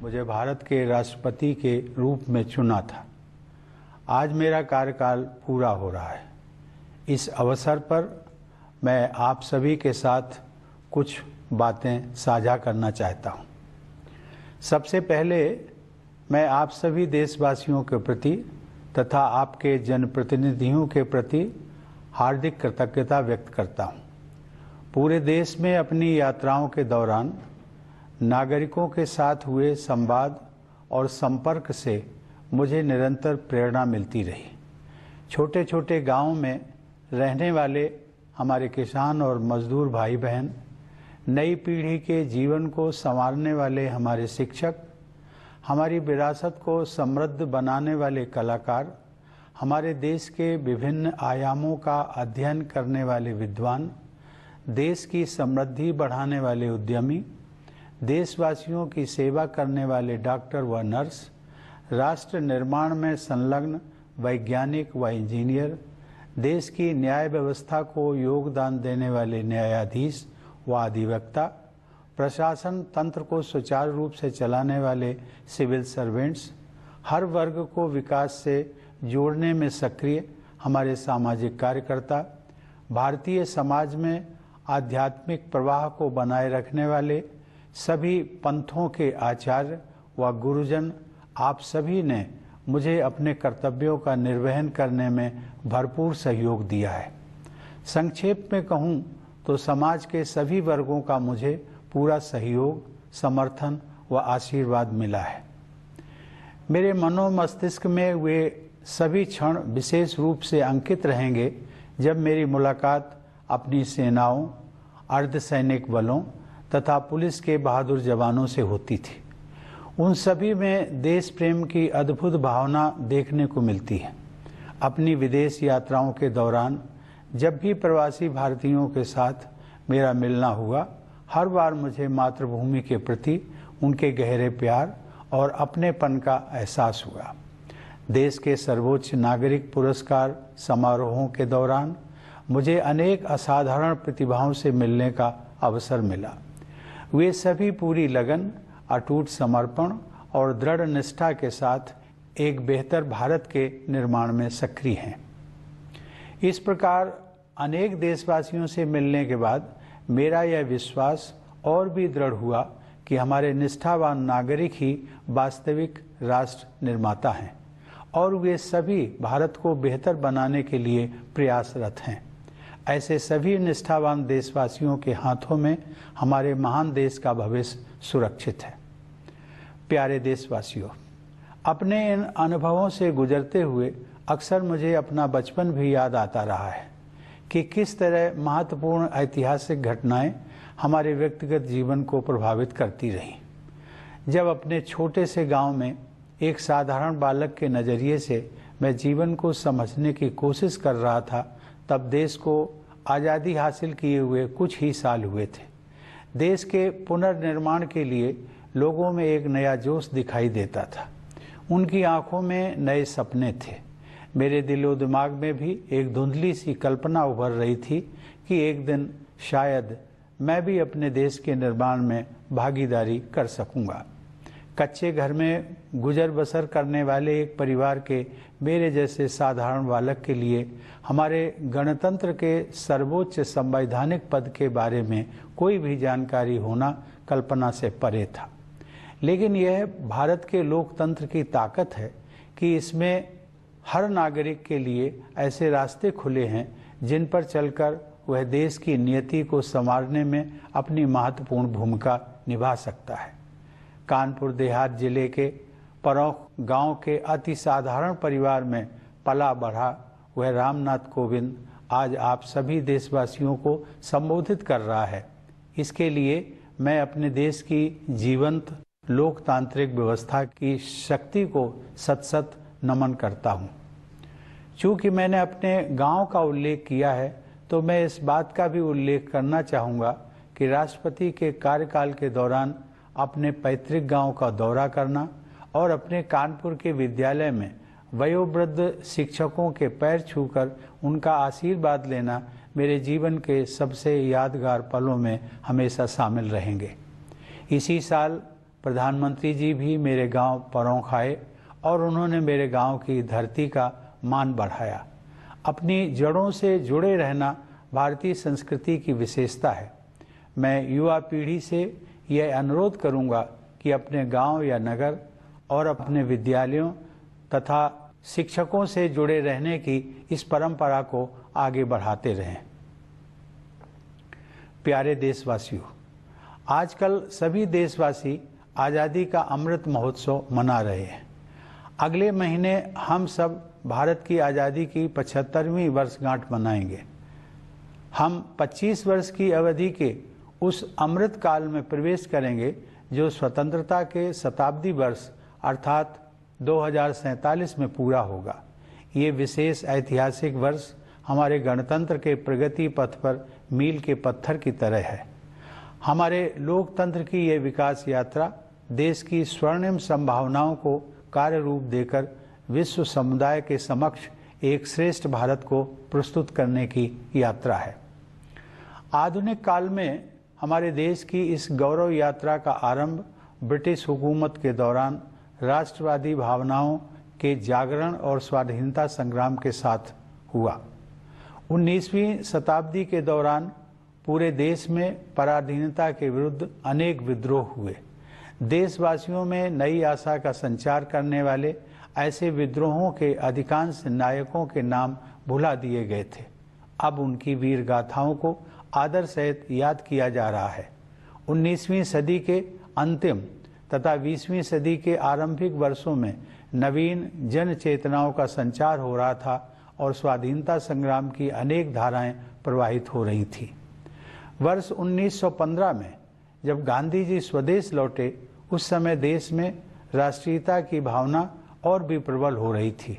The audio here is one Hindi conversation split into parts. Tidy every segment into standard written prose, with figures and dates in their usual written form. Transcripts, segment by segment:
मुझे भारत के राष्ट्रपति के रूप में चुना था। आज मेरा कार्यकाल पूरा हो रहा है। इस अवसर पर मैं आप सभी के साथ कुछ बातें साझा करना चाहता हूं। सबसे पहले मैं आप सभी देशवासियों के प्रति तथा आपके जनप्रतिनिधियों के प्रति हार्दिक कृतज्ञता व्यक्त करता हूं। पूरे देश में अपनी यात्राओं के दौरान नागरिकों के साथ हुए संवाद और संपर्क से मुझे निरंतर प्रेरणा मिलती रही। छोटे छोटे गांवों में रहने वाले हमारे किसान और मजदूर भाई बहन, नई पीढ़ी के जीवन को संवारने वाले हमारे शिक्षक, हमारी विरासत को समृद्ध बनाने वाले कलाकार, हमारे देश के विभिन्न आयामों का अध्ययन करने वाले विद्वान, देश की समृद्धि बढ़ाने वाले उद्यमी, देशवासियों की सेवा करने वाले डॉक्टर व नर्स, राष्ट्र निर्माण में संलग्न वैज्ञानिक व इंजीनियर, देश की न्याय व्यवस्था को योगदान देने वाले न्यायाधीश व अधिवक्ता, प्रशासन तंत्र को सुचारू रूप से चलाने वाले सिविल सर्वेंट्स, हर वर्ग को विकास से जोड़ने में सक्रिय हमारे सामाजिक कार्यकर्ता, भारतीय समाज में आध्यात्मिक प्रवाह को बनाए रखने वाले सभी पंथों के आचार्य व गुरुजन, आप सभी ने मुझे अपने कर्तव्यों का निर्वहन करने में भरपूर सहयोग दिया है। संक्षेप में कहूँ तो समाज के सभी वर्गों का मुझे पूरा सहयोग, समर्थन व आशीर्वाद मिला है। मेरे मनो मस्तिष्क में वे सभी क्षण विशेष रूप से अंकित रहेंगे जब मेरी मुलाकात अपनी सेनाओं, अर्धसैनिक बलों तथा पुलिस के बहादुर जवानों से होती थी। उन सभी में देश प्रेम की अद्भुत भावना देखने को मिलती है। अपनी विदेश यात्राओं के दौरान जब भी प्रवासी भारतीयों के साथ मेरा मिलना हुआ, हर बार मुझे मातृभूमि के प्रति उनके गहरे प्यार और अपनेपन का एहसास हुआ। देश के सर्वोच्च नागरिक पुरस्कार समारोहों के दौरान मुझे अनेक असाधारण प्रतिभाओं से मिलने का अवसर मिला। वे सभी पूरी लगन, अटूट समर्पण और दृढ़ निष्ठा के साथ एक बेहतर भारत के निर्माण में सक्रिय हैं। इस प्रकार अनेक देशवासियों से मिलने के बाद मेरा यह विश्वास और भी दृढ़ हुआ कि हमारे निष्ठावान नागरिक ही वास्तविक राष्ट्र निर्माता हैं और वे सभी भारत को बेहतर बनाने के लिए प्रयासरत हैं। ऐसे सभी निष्ठावान देशवासियों के हाथों में हमारे महान देश का भविष्य सुरक्षित है। प्यारे देशवासियों, अपने इन अनुभवों से गुजरते हुए अक्सर मुझे अपना बचपन भी याद आता रहा है कि किस तरह महत्वपूर्ण ऐतिहासिक घटनाएं हमारे व्यक्तिगत जीवन को प्रभावित करती रहीं। जब अपने छोटे से गांव में एक साधारण बालक के नज़रिए से मैं जीवन को समझने की कोशिश कर रहा था, तब देश को आज़ादी हासिल किए हुए कुछ ही साल हुए थे। देश के पुनर्निर्माण के लिए लोगों में एक नया जोश दिखाई देता था। उनकी आंखों में नए सपने थे। मेरे दिलो दिमाग में भी एक धुंधली सी कल्पना उभर रही थी कि एक दिन शायद मैं भी अपने देश के निर्माण में भागीदारी कर सकूंगा। कच्चे घर में गुजर बसर करने वाले एक परिवार के मेरे जैसे साधारण बालक के लिए हमारे गणतंत्र के सर्वोच्च संवैधानिक पद के बारे में कोई भी जानकारी होना कल्पना से परे था। लेकिन यह भारत के लोकतंत्र की ताकत है कि इसमें हर नागरिक के लिए ऐसे रास्ते खुले हैं जिन पर चलकर वह देश की नियति को संवारने में अपनी महत्वपूर्ण भूमिका निभा सकता है। कानपुर देहात जिले के परौख गांव के अति साधारण परिवार में पला बढ़ा वह रामनाथ कोविंद आज आप सभी देशवासियों को संबोधित कर रहा है। इसके लिए मैं अपने देश की जीवंत लोकतांत्रिक व्यवस्था की शक्ति को सत सत नमन करता हूँ। चूँकि मैंने अपने गांव का उल्लेख किया है, तो मैं इस बात का भी उल्लेख करना चाहूँगा कि राष्ट्रपति के कार्यकाल के दौरान अपने पैतृक गांव का दौरा करना और अपने कानपुर के विद्यालय में वयोवृद्ध शिक्षकों के पैर छूकर उनका आशीर्वाद लेना मेरे जीवन के सबसे यादगार पलों में हमेशा शामिल रहेंगे। इसी साल प्रधानमंत्री जी भी मेरे गांव परौंख आए और उन्होंने मेरे गांव की धरती का मान बढ़ाया। अपनी जड़ों से जुड़े रहना भारतीय संस्कृति की विशेषता है। मैं युवा पीढ़ी से यह अनुरोध करूंगा कि अपने गांव या नगर और अपने विद्यालयों तथा शिक्षकों से जुड़े रहने की इस परंपरा को आगे बढ़ाते रहें। प्यारे देशवासियों, आजकल सभी देशवासी आज़ादी का अमृत महोत्सव मना रहे हैं। अगले महीने हम सब भारत की आज़ादी की 75वीं वर्षगांठ मनाएंगे। हम 25 वर्ष की अवधि के उस अमृत काल में प्रवेश करेंगे जो स्वतंत्रता के शताब्दी वर्ष अर्थात 2047 में पूरा होगा। ये विशेष ऐतिहासिक वर्ष हमारे गणतंत्र के प्रगति पथ पर मील के पत्थर की तरह है। हमारे लोकतंत्र की ये विकास यात्रा देश की स्वर्णिम संभावनाओं को कार्य रूप देकर विश्व समुदाय के समक्ष एक श्रेष्ठ भारत को प्रस्तुत करने की यात्रा है। आधुनिक काल में हमारे देश की इस गौरव यात्रा का आरंभ ब्रिटिश हुकूमत के दौरान राष्ट्रवादी भावनाओं के जागरण और स्वाधीनता संग्राम के साथ हुआ। 19वीं शताब्दी के दौरान पूरे देश में पराधीनता के विरुद्ध अनेक विद्रोह हुए। देशवासियों में नई आशा का संचार करने वाले ऐसे विद्रोहों के अधिकांश नायकों के नाम भुला दिए गए थे। अब उनकी वीर गाथाओं को आदर सहित याद किया जा रहा है। 19वीं सदी के अंतिम तथा 20वीं सदी के आरंभिक वर्षों में नवीन जन चेतनाओं का संचार हो रहा था और स्वाधीनता संग्राम की अनेक धाराएं प्रवाहित हो रही थी। वर्ष 1915 में जब गांधी जी स्वदेश लौटे, उस समय देश में राष्ट्रीयता की भावना और भी प्रबल हो रही थी।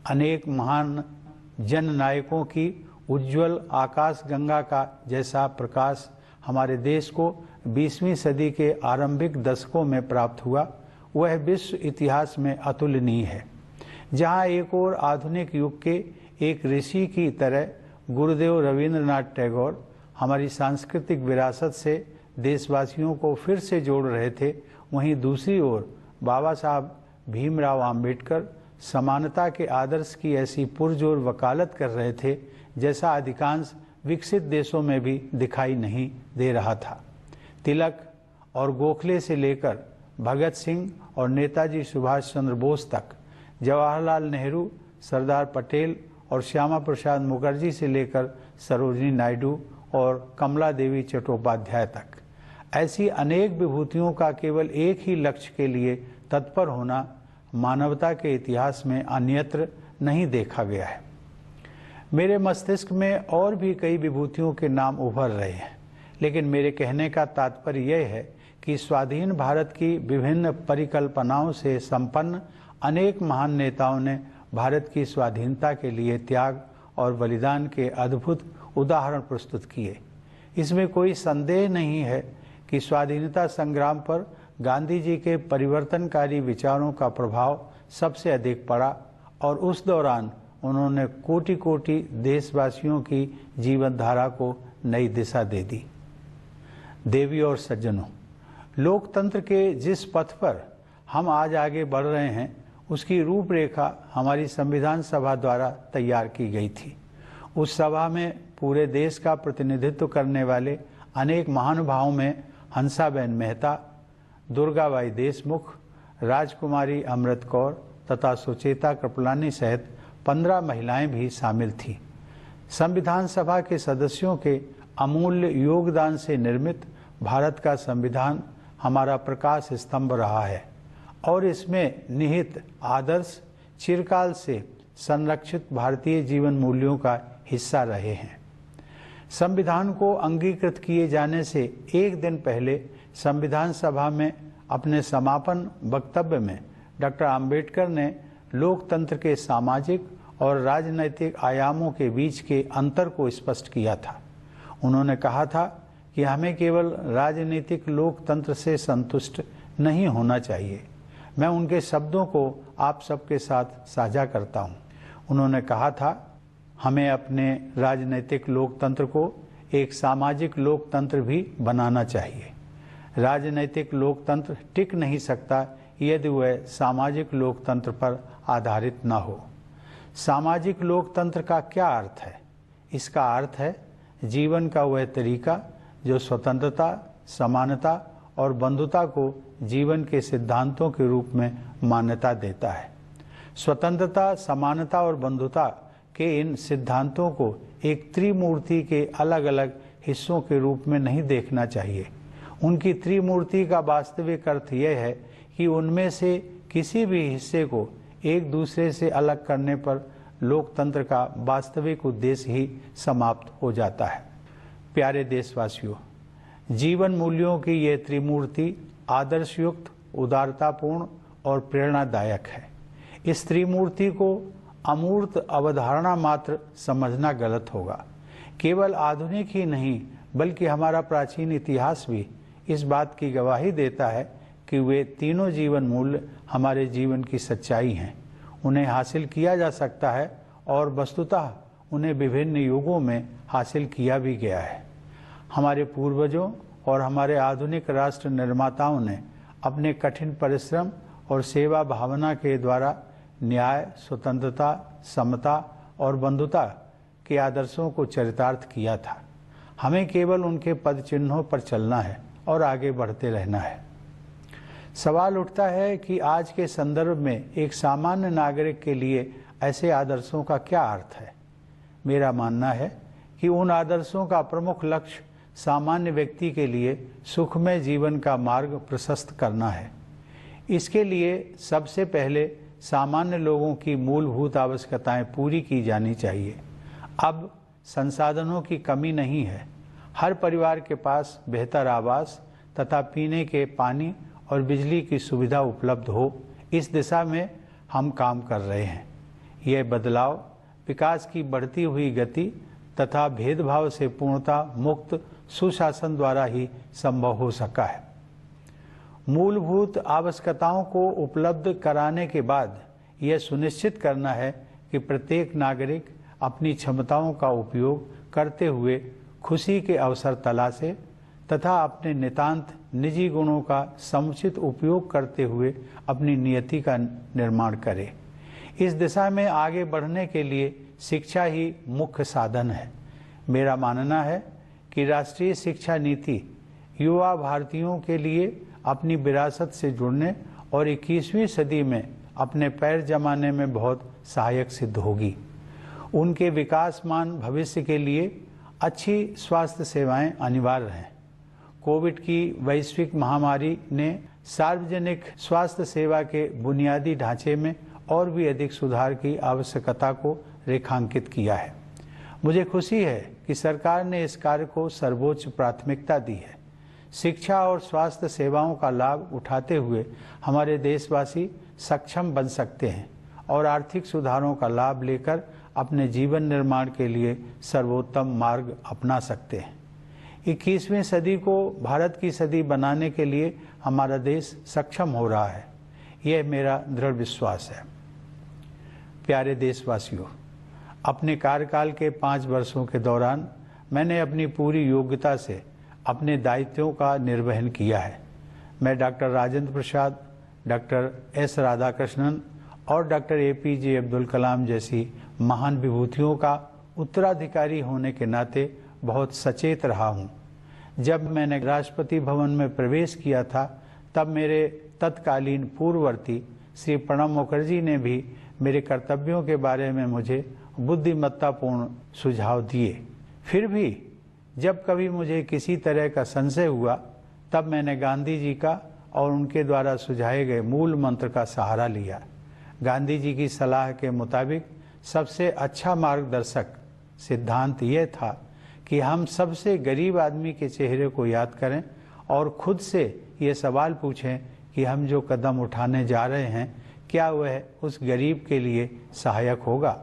अनेक महान जन नायकों की उज्जवल आकाश गंगा का जैसा प्रकाश हमारे देश को 20वीं सदी के आरंभिक दशकों में प्राप्त हुआ, वह विश्व इतिहास में अतुलनीय है। जहां एक और आधुनिक युग के एक ऋषि की तरह गुरुदेव रविंद्रनाथ टैगोर हमारी सांस्कृतिक विरासत से देशवासियों को फिर से जोड़ रहे थे, वहीं दूसरी ओर बाबा साहब भीमराव आम्बेडकर समानता के आदर्श की ऐसी पुरजोर वकालत कर रहे थे जैसा अधिकांश विकसित देशों में भी दिखाई नहीं दे रहा था। तिलक और गोखले से लेकर भगत सिंह और नेताजी सुभाष चंद्र बोस तक, जवाहरलाल नेहरू, सरदार पटेल और श्यामा प्रसाद मुखर्जी से लेकर सरोजिनी नायडू और कमला देवी चट्टोपाध्याय तक, ऐसी अनेक विभूतियों का केवल एक ही लक्ष्य के लिए तत्पर होना मानवता के इतिहास में अन्यत्र नहीं देखा गया है। मेरे मस्तिष्क में और भी कई विभूतियों के नाम उभर रहे हैं, लेकिन मेरे कहने का तात्पर्य यह है कि स्वाधीन भारत की विभिन्न परिकल्पनाओं से संपन्न अनेक महान नेताओं ने भारत की स्वाधीनता के लिए त्याग और बलिदान के अद्भुत उदाहरण प्रस्तुत किए। इसमें कोई संदेह नहीं है कि स्वाधीनता संग्राम पर गांधी जी के परिवर्तनकारी विचारों का प्रभाव सबसे अधिक पड़ा और उस दौरान उन्होंने कोटि कोटि देशवासियों की जीवन धारा को नई दिशा दे दी। देवी और सज्जनों, लोकतंत्र के जिस पथ पर हम आज आगे बढ़ रहे हैं, उसकी रूपरेखा हमारी संविधान सभा द्वारा तैयार की गई थी। उस सभा में पूरे देश का प्रतिनिधित्व करने वाले अनेक महानुभावों में हंसाबेन मेहता, दुर्गाबाई देशमुख, राजकुमारी अमृत कौर तथा सुचेता कृपलानी सहित 15 महिलाएं भी शामिल थीं। संविधान सभा के सदस्यों के अमूल्य योगदान से निर्मित भारत का संविधान हमारा प्रकाश स्तंभ रहा है और इसमें निहित आदर्श चिरकाल से संरक्षित भारतीय जीवन मूल्यों का हिस्सा रहे हैं। संविधान को अंगीकृत किए जाने से एक दिन पहले संविधान सभा में अपने समापन वक्तव्य में डॉक्टर आम्बेडकर ने लोकतंत्र के सामाजिक और राजनैतिक आयामों के बीच के अंतर को स्पष्ट किया था। उन्होंने कहा था कि हमें केवल राजनीतिक लोकतंत्र से संतुष्ट नहीं होना चाहिए। मैं उनके शब्दों को आप सबके साथ साझा करता हूं। उन्होंने कहा था, हमें अपने राजनीतिक लोकतंत्र को एक सामाजिक लोकतंत्र भी बनाना चाहिए। राजनैतिक लोकतंत्र टिक नहीं सकता यदि वह सामाजिक लोकतंत्र पर आधारित न हो। सामाजिक लोकतंत्र का क्या अर्थ है? इसका अर्थ है जीवन का वह तरीका जो स्वतंत्रता, समानता और बंधुता को जीवन के सिद्धांतों के रूप में मान्यता देता है। स्वतंत्रता, समानता और बंधुता के इन सिद्धांतों को एक त्रिमूर्ति के अलग अलग हिस्सों के रूप में नहीं देखना चाहिए। उनकी त्रिमूर्ति का वास्तविक अर्थ यह है कि उनमें से किसी भी हिस्से को एक दूसरे से अलग करने पर लोकतंत्र का वास्तविक उद्देश्य ही समाप्त हो जाता है। प्यारे देशवासियों, जीवन मूल्यों की यह त्रिमूर्ति आदर्शयुक्त, उदारतापूर्ण और प्रेरणादायक है। इस त्रिमूर्ति को अमूर्त अवधारणा मात्र समझना गलत होगा। केवल आधुनिक ही नहीं बल्कि हमारा प्राचीन इतिहास भी इस बात की गवाही देता है कि वे तीनों जीवन मूल्य हमारे जीवन की सच्चाई हैं। उन्हें हासिल किया जा सकता है और वस्तुतः उन्हें विभिन्न युगों में हासिल किया भी गया है। हमारे पूर्वजों और हमारे आधुनिक राष्ट्र निर्माताओं ने अपने कठिन परिश्रम और सेवा भावना के द्वारा न्याय, स्वतंत्रता, समता और बंधुता के आदर्शों को चरितार्थ किया था। हमें केवल उनके पद चिन्हों पर चलना है और आगे बढ़ते रहना है। सवाल उठता है कि आज के संदर्भ में एक सामान्य नागरिक के लिए ऐसे आदर्शों का क्या अर्थ है? मेरा मानना है कि उन आदर्शों का प्रमुख लक्ष्य सामान्य व्यक्ति के लिए सुखमय जीवन का मार्ग प्रशस्त करना है। इसके लिए सबसे पहले सामान्य लोगों की मूलभूत आवश्यकताएं पूरी की जानी चाहिए। अब संसाधनों की कमी नहीं है। हर परिवार के पास बेहतर आवास तथा पीने के पानी और बिजली की सुविधा उपलब्ध हो, इस दिशा में हम काम कर रहे हैं। यह बदलाव विकास की बढ़ती हुई गति तथा भेदभाव से पूर्णतः मुक्त सुशासन द्वारा ही संभव हो सका है। मूलभूत आवश्यकताओं को उपलब्ध कराने के बाद यह सुनिश्चित करना है कि प्रत्येक नागरिक अपनी क्षमताओं का उपयोग करते हुए खुशी के अवसर तलाशे तथा अपने नितांत निजी गुणों का समुचित उपयोग करते हुए अपनी नियति का निर्माण करे। इस दिशा में आगे बढ़ने के लिए शिक्षा ही मुख्य साधन है। मेरा मानना है कि राष्ट्रीय शिक्षा नीति युवा भारतीयों के लिए अपनी विरासत से जुड़ने और 21वीं सदी में अपने पैर जमाने में बहुत सहायक सिद्ध होगी। उनके विकासमान भविष्य के लिए अच्छी स्वास्थ्य सेवाएं अनिवार्य हैं। कोविड की वैश्विक महामारी ने सार्वजनिक स्वास्थ्य सेवा के बुनियादी ढांचे में और भी अधिक सुधार की आवश्यकता को रेखांकित किया है। मुझे खुशी है कि सरकार ने इस कार्य को सर्वोच्च प्राथमिकता दी है। शिक्षा और स्वास्थ्य सेवाओं का लाभ उठाते हुए हमारे देशवासी सक्षम बन सकते हैं और आर्थिक सुधारों का लाभ लेकर अपने जीवन निर्माण के लिए सर्वोत्तम मार्ग अपना सकते हैं। 21वीं सदी को भारत की सदी बनाने के लिए हमारा देश सक्षम हो रहा है, यह मेरा दृढ़ विश्वास है। प्यारे देशवासियों, अपने कार्यकाल के 5 वर्षों के दौरान मैंने अपनी पूरी योग्यता से अपने दायित्वों का निर्वहन किया है। मैं doctor Rajendra Prasad, doctor S Radhakrishnan और डॉक्टर APJ अब्दुल कलाम जैसी महान विभूतियों का उत्तराधिकारी होने के नाते बहुत सचेत रहा हूँ। जब मैंने राष्ट्रपति भवन में प्रवेश किया था तब मेरे तत्कालीन पूर्ववर्ती श्री प्रणब मुखर्जी ने भी मेरे कर्तव्यों के बारे में मुझे बुद्धिमत्तापूर्ण सुझाव दिए। फिर भी जब कभी मुझे किसी तरह का संशय हुआ तब मैंने गांधी जी का और उनके द्वारा सुझाए गए मूल मंत्र का सहारा लिया। गांधी जी की सलाह के मुताबिक सबसे अच्छा मार्गदर्शक सिद्धांत यह था कि हम सबसे गरीब आदमी के चेहरे को याद करें और खुद से ये सवाल पूछें कि हम जो कदम उठाने जा रहे हैं क्या वह उस गरीब के लिए सहायक होगा।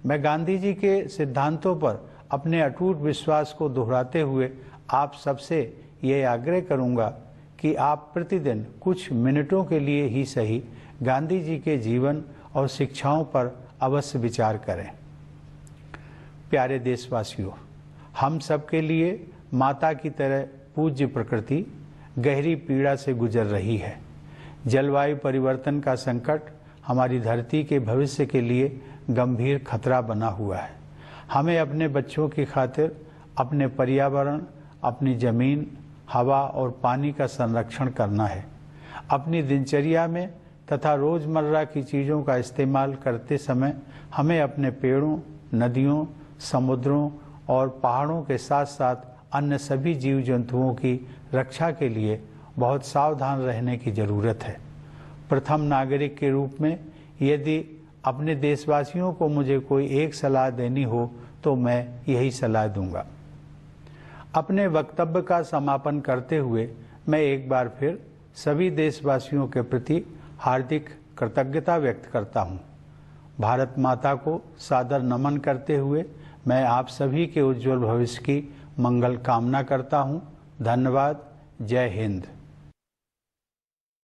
मैं गांधी जी के सिद्धांतों पर अपने अटूट विश्वास को दोहराते हुए आप सबसे ये आग्रह करूंगा कि आप प्रतिदिन कुछ मिनटों के लिए ही सही गांधी जी के जीवन और शिक्षाओं पर अवश्य विचार करें। प्यारे देशवासियों, हम सबके लिए माता की तरह पूज्य प्रकृति गहरी पीड़ा से गुजर रही है। जलवायु परिवर्तन का संकट हमारी धरती के भविष्य के लिए गंभीर खतरा बना हुआ है। हमें अपने बच्चों की खातिर अपने पर्यावरण, अपनी जमीन, हवा और पानी का संरक्षण करना है। अपनी दिनचर्या में तथा रोजमर्रा की चीज़ों का इस्तेमाल करते समय हमें अपने पेड़ों, नदियों, समुद्रों और पहाड़ों के साथ साथ अन्य सभी जीव जंतुओं की रक्षा के लिए बहुत सावधान रहने की ज़रूरत है। प्रथम नागरिक के रूप में यदि अपने देशवासियों को मुझे कोई एक सलाह देनी हो तो मैं यही सलाह दूंगा। अपने वक्तव्य का समापन करते हुए मैं एक बार फिर सभी देशवासियों के प्रति हार्दिक कृतज्ञता व्यक्त करता हूं। भारत माता को सादर नमन करते हुए मैं आप सभी के उज्जवल भविष्य की मंगल कामना करता हूं। धन्यवाद। जय हिंद।